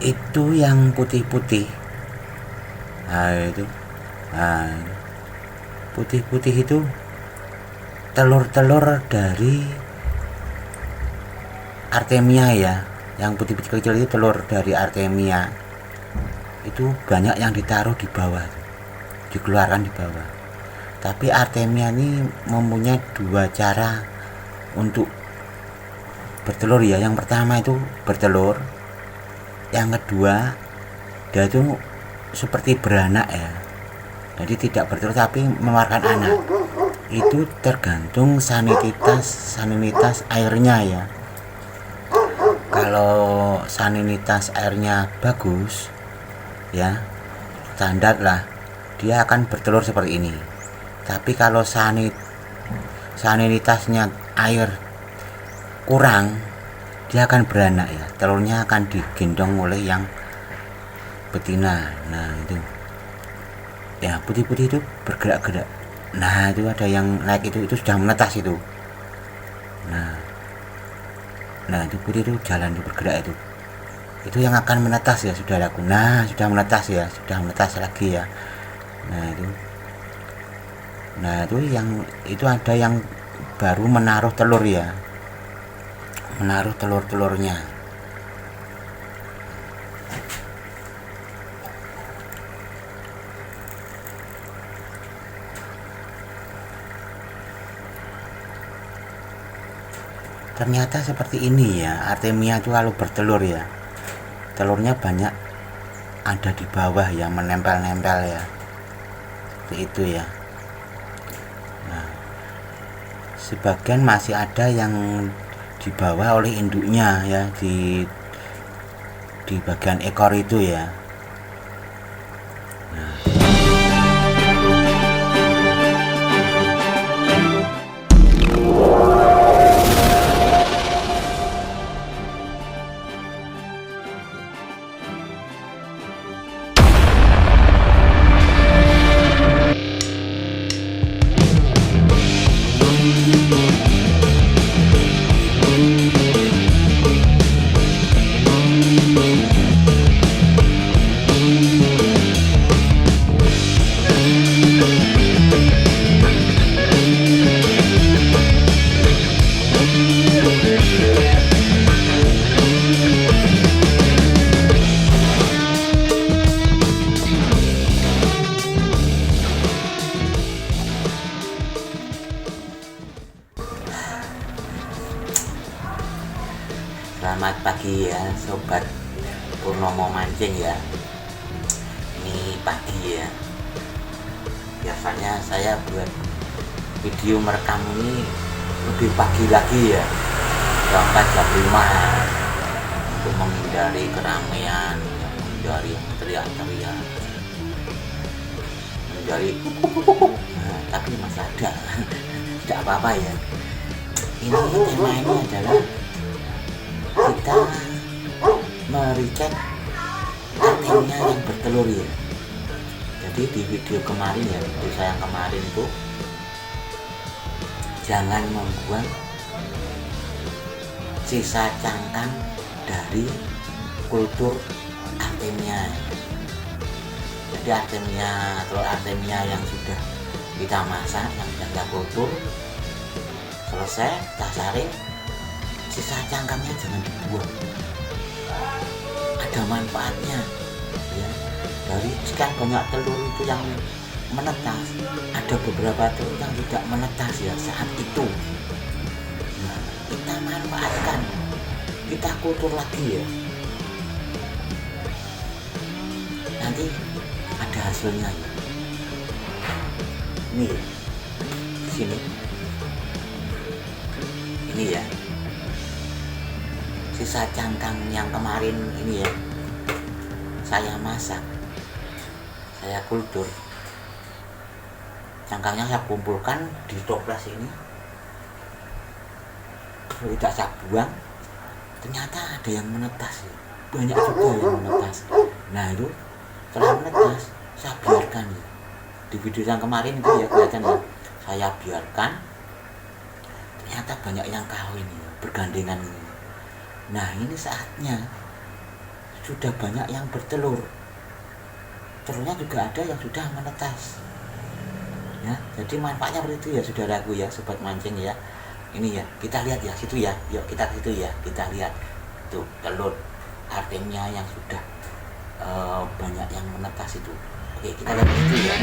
Itu yang putih-putih. Nah itu, nah putih-putih itu telur-telur dari Artemia ya. Yang putih-putih kecil itu telur dari Artemia. Itu banyak yang ditaruh di bawah, dikeluarkan di bawah. Tapi Artemia ini mempunyai dua cara untuk bertelur ya. Yang pertama itu bertelur, yang kedua dia itu seperti beranak ya, jadi tidak bertelur tapi mengeluarkan anak. Itu tergantung salinitas airnya ya. Kalau salinitas airnya bagus ya, standar lah, dia akan bertelur seperti ini. Tapi kalau salinitasnya air kurang, dia akan beranak ya, telurnya akan digendong oleh yang betina. Nah itu ya, putih-putih itu bergerak-gerak. Nah itu ada yang naik, itu sudah menetas itu. Nah itu putih itu jalan, itu bergerak, itu yang akan menetas ya saudaraku. Nah sudah menetas ya, sudah menetas lagi ya. Nah itu yang itu ada yang baru menaruh telur ya, menaruh telur-telurnya. Ternyata seperti ini ya, Artemia itu kalau bertelur ya, telurnya banyak ada di bawah ya, menempel-nempel ya, seperti itu ya. Nah, sebagian masih ada yang dibawa oleh induknya ya, di bagian ekor itu ya. Selamat pagi ya sobat Purnomo mancing ya. Ini pagi ya. Biasanya saya buat video merekam ini lebih pagi lagi ya, jam 4 jam 5 untuk menghindari keramaian, menghindari teriak-teriak, menghindari tapi masih ada. Tidak apa-apa ya. Ini tema ini adalah kita merecek Artemia yang bertelur ya. Jadi di video kemarin ya, video saya yang kemarin itu, jangan membuang sisa cangkang dari kultur Artemia. Jadi Artemia, telur Artemia yang sudah kita masak, yang sudah kita kultur, selesai kita saring, sisa cangkangnya jangan dibuang. Ada manfaatnya ya. Dari sekian banyak telur itu yang menetas, ada beberapa telur yang tidak menetas ya saat itu. Nah, kita manfaatkan, kita kultur lagi ya, nanti ada hasilnya ya. Ini ya, sini ini ya, sisa cangkang yang kemarin ini ya, saya masak, saya kultur. Cangkangnya saya kumpulkan di toples ini, tidak saya buang. Ternyata ada yang menetas ya, banyak juga yang menetas. Nah itu setelah menetas saya biarkan ya. Di video yang kemarin itu ya kelihatan ya, saya biarkan. Ternyata banyak yang kawin ya, bergandengan. Nah ini saatnya sudah banyak yang bertelur. Telurnya juga ada yang sudah menetas ya. Jadi manfaatnya seperti itu ya saudaraku ya, sobat mancing ya. Ini ya, kita lihat ya situ ya, yuk kita ke situ ya, kita lihat tuh telur artemia yang sudah banyak yang menetas itu. Oke, kita lihat ke situ ya.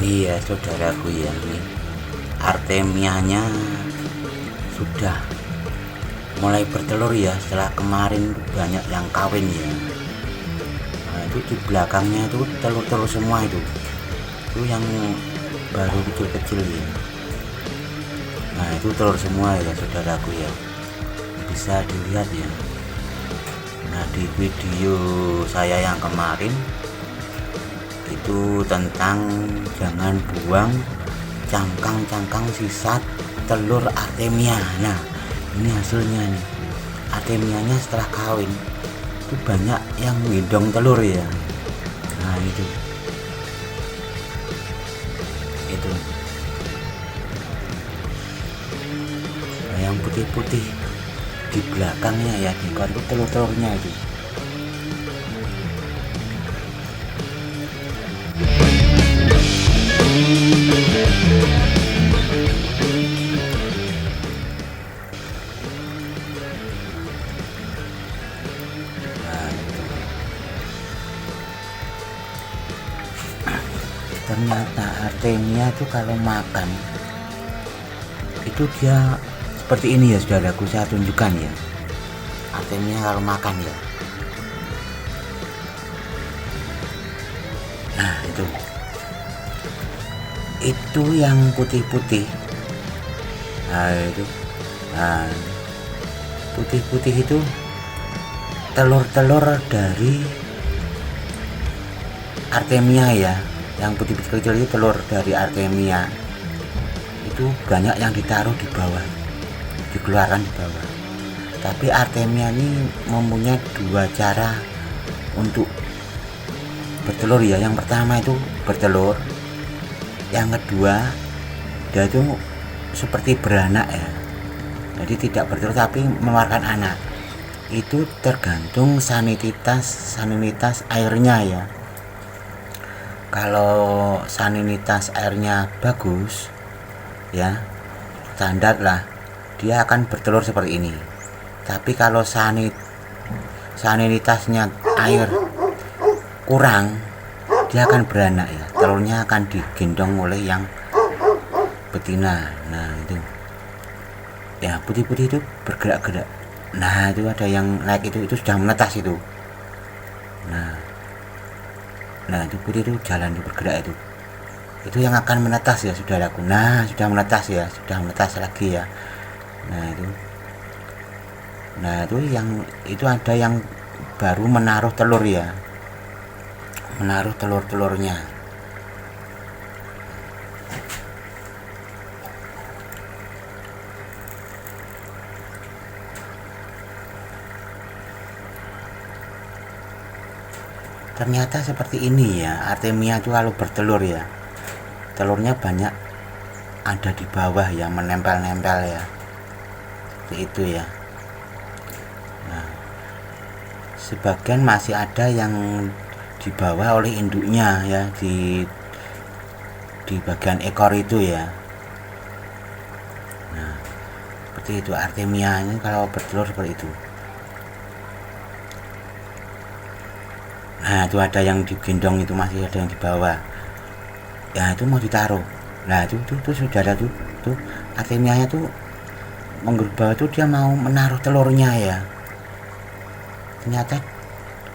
Ini ya saudaraku ya, ini artemianya sudah mulai bertelur ya, setelah kemarin banyak yang kawin ya. Nah, itu di belakangnya itu telur-telur semua itu yang baru kecil-kecil ya. Nah itu telur semua ya saudaraku ya, bisa dilihat ya. Nah di video saya yang kemarin itu tentang jangan buang cangkang-cangkang sisa telur artemia. Nah ini hasilnya nih, artemianya setelah kawin itu banyak yang ngidong telur ya. Nah itu nah, yang putih-putih di belakangnya ya, di kontur telur-telurnya itu. Ternyata artemia itu kalau makan itu dia seperti ini ya saudaraku, saya tunjukkan ya artemia kalau makan ya. Nah itu yang putih-putih. Nah itu, nah putih-putih itu telur-telur dari artemia ya. Yang putih-putih kecil itu telur dari artemia. Itu banyak yang ditaruh di bawah, dikeluarkan di bawah. Tapi artemia ini mempunyai dua cara untuk bertelur ya. Yang pertama itu bertelur, yang kedua dia itu seperti beranak ya, jadi tidak bertelur tapi mengeluarkan anak. Itu tergantung salinitas airnya ya. Kalau salinitas airnya bagus ya, standar lah, dia akan bertelur seperti ini. Tapi kalau salinitasnya air kurang, dia akan beranak ya, telurnya akan digendong oleh yang betina. Nah itu ya, putih-putih itu bergerak-gerak. Nah itu ada yang naik, itu sudah menetas itu. Nah itu putih itu jalan, itu bergerak itu yang akan menetas ya saudaraku. Nah sudah menetas ya, sudah menetas lagi ya. Nah itu yang itu ada yang baru menaruh telur ya, menaruh telur-telurnya. Ternyata seperti ini ya, artemia itu kalau bertelur ya, telurnya banyak ada di bawah ya, menempel-nempel ya, seperti itu ya. Nah, sebagian masih ada yang dibawa oleh induknya ya, di bagian ekor itu ya. Nah seperti itu artemia ini kalau bertelur seperti itu. Nah itu ada yang digendong, itu masih ada yang di bawah ya, itu mau ditaruh. Nah itu sudah ada tuh artemianya tuh menggerbau tuh, dia mau menaruh telurnya ya. Ternyata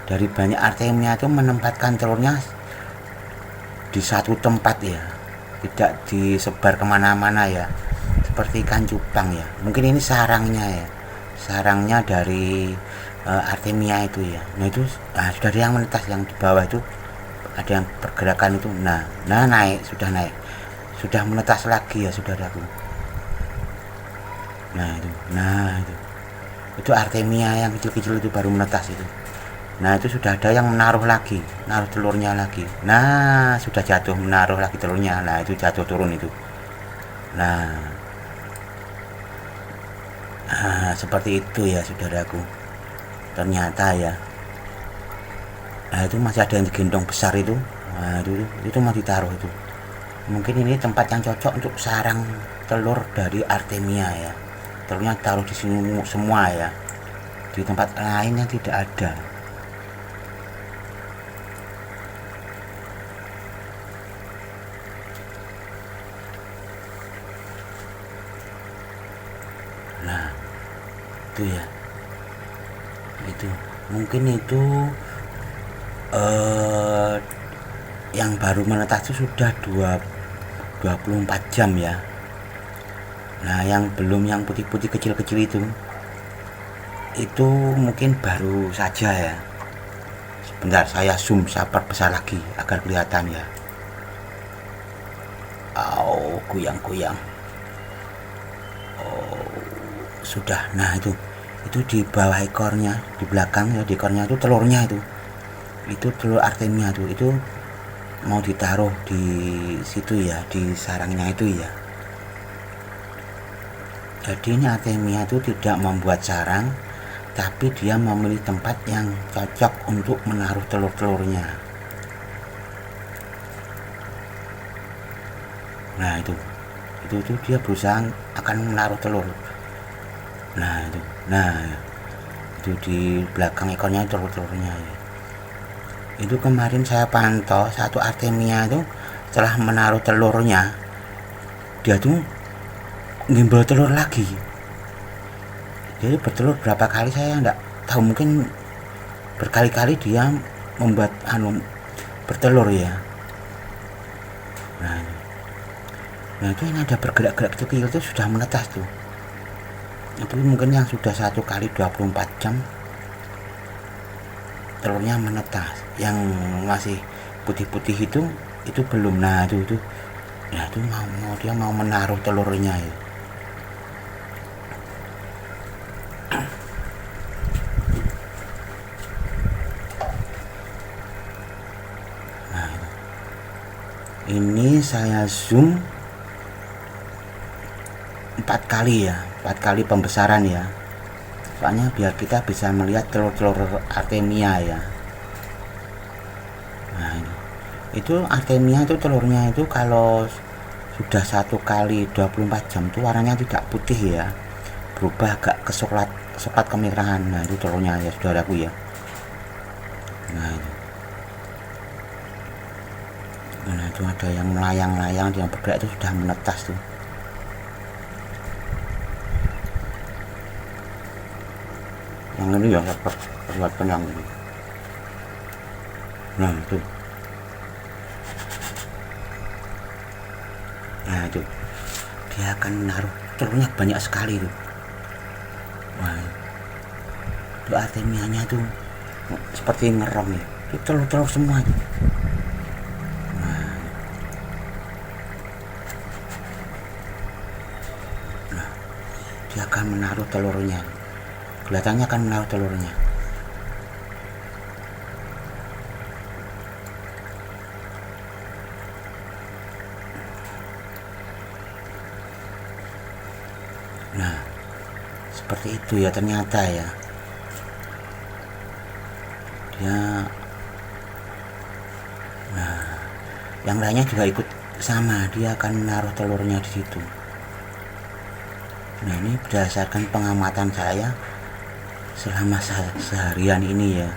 dari banyak artemia itu menempatkan telurnya di satu tempat ya, tidak disebar kemana-mana ya, seperti ikan cupang ya. Mungkin ini sarangnya dari artemia itu ya. Nah itu sudah ada yang menetas, yang di bawah itu ada yang pergerakan itu. Nah naik, sudah menetas lagi ya saudaraku. Nah itu artemia yang kecil-kecil itu baru menetas itu. Nah itu sudah ada yang menaruh lagi, naruh telurnya lagi. Nah sudah jatuh, menaruh lagi telurnya. Nah itu jatuh turun itu. Nah seperti itu ya saudaraku, ternyata ya. Nah itu masih ada yang digendong besar itu. Nah itu mau ditaruh itu. Mungkin ini tempat yang cocok untuk sarang telur dari Artemia ya. Telurnya taruh di sini semua ya. Di tempat lainnya tidak ada. Nah itu ya, itu mungkin itu yang baru menetas itu sudah 24 jam ya. Nah yang belum, yang putih-putih kecil-kecil itu mungkin baru saja ya. Sebentar saya zoom, saya perbesar lagi agar kelihatan ya. Goyang-goyang. Sudah. Nah itu di bawah ekornya, di belakang ya, di ekornya itu telurnya itu telur Artemia itu mau ditaruh di situ ya, di sarangnya itu ya. Jadi ini Artemia itu tidak membuat sarang, tapi dia memilih tempat yang cocok untuk menaruh telur-telurnya. Nah itu dia berusaha akan menaruh telur. Nah itu di belakang ekornya telur-telurnya ya. Itu kemarin saya pantau satu Artemia itu setelah menaruh telurnya, dia tuh ngimbal telur lagi. Jadi bertelur berapa kali saya enggak tahu, mungkin berkali-kali dia membuat bertelur ya. Nah itu yang ada bergerak-gerak kecil itu sudah menetas tuh. Itu mungkin yang sudah 1 kali 24 jam telurnya menetas. Yang masih putih-putih itu belum. Nah itu nah itu dia mau menaruh telurnya ya. Nah ini saya zoom 4 kali ya, 4 kali pembesaran ya, soalnya biar kita bisa melihat telur-telur Artemia ya. Nah itu Artemia itu telurnya itu kalau sudah 1 kali 24 jam itu warnanya tidak putih ya, berubah agak ke coklat kemerahan. Nah itu telurnya ya saudaraku ya. Nah itu ada yang melayang-layang, yang bergerak itu sudah menetas tuh. Yang ini ya perlihatkan yang ini. Nah itu dia akan menaruh telurnya banyak sekali tuh. Wah itu Artemianya tuh seperti ngerem ya, itu telur-telur semua tuh. Nah dia akan menaruh telurnya, kelihatannya akan menaruh telurnya. Nah seperti itu ya ternyata ya. Nah yang lainnya juga ikut sama, dia akan menaruh telurnya di situ. Nah ini berdasarkan pengamatan saya selama seharian ini ya,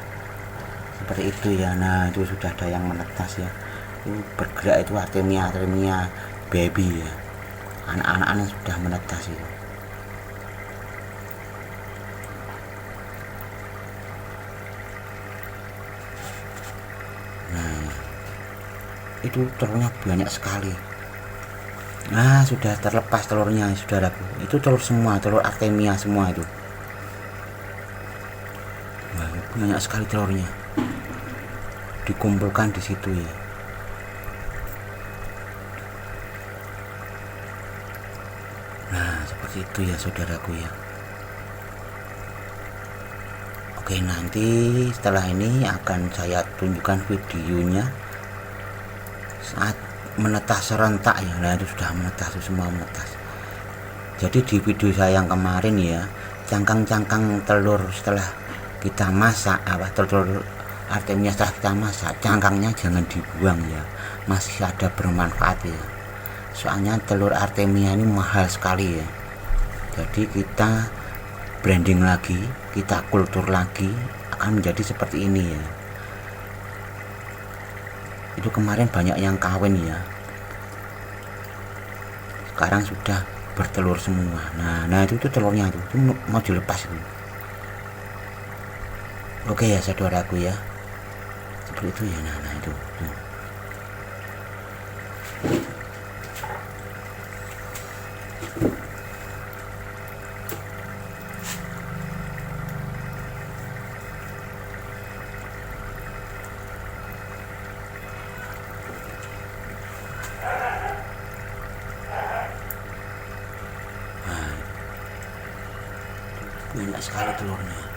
seperti itu ya. Nah itu sudah ada yang menetas ya, itu bergerak, itu Artemia baby ya, anak-anaknya sudah menetas itu. Nah itu telurnya banyak sekali. Nah sudah terlepas telurnya saudaraku, itu telur semua, telur Artemia semua itu. Nah, banyak sekali telurnya dikumpulkan di situ ya. Nah seperti itu ya saudaraku ya. Oke, nanti setelah ini akan saya tunjukkan videonya saat menetas serentak ya. Nah itu sudah menetas, semua menetas. Jadi di video saya yang kemarin ya, cangkang-cangkang telur setelah kita masak, telur artemia setelah kita masak, cangkangnya jangan dibuang ya, masih ada bermanfaat ya. Soalnya telur artemia ini mahal sekali ya. Jadi kita branding lagi, kita kultur lagi, akan menjadi seperti ini ya. Itu kemarin banyak yang kawin ya, sekarang sudah bertelur semua. Nah itu telurnya itu mau dilepas itu. Oke ya saudaraku ya, seperti itu ya. Nah itu tuh. Banyak sekali telurnya.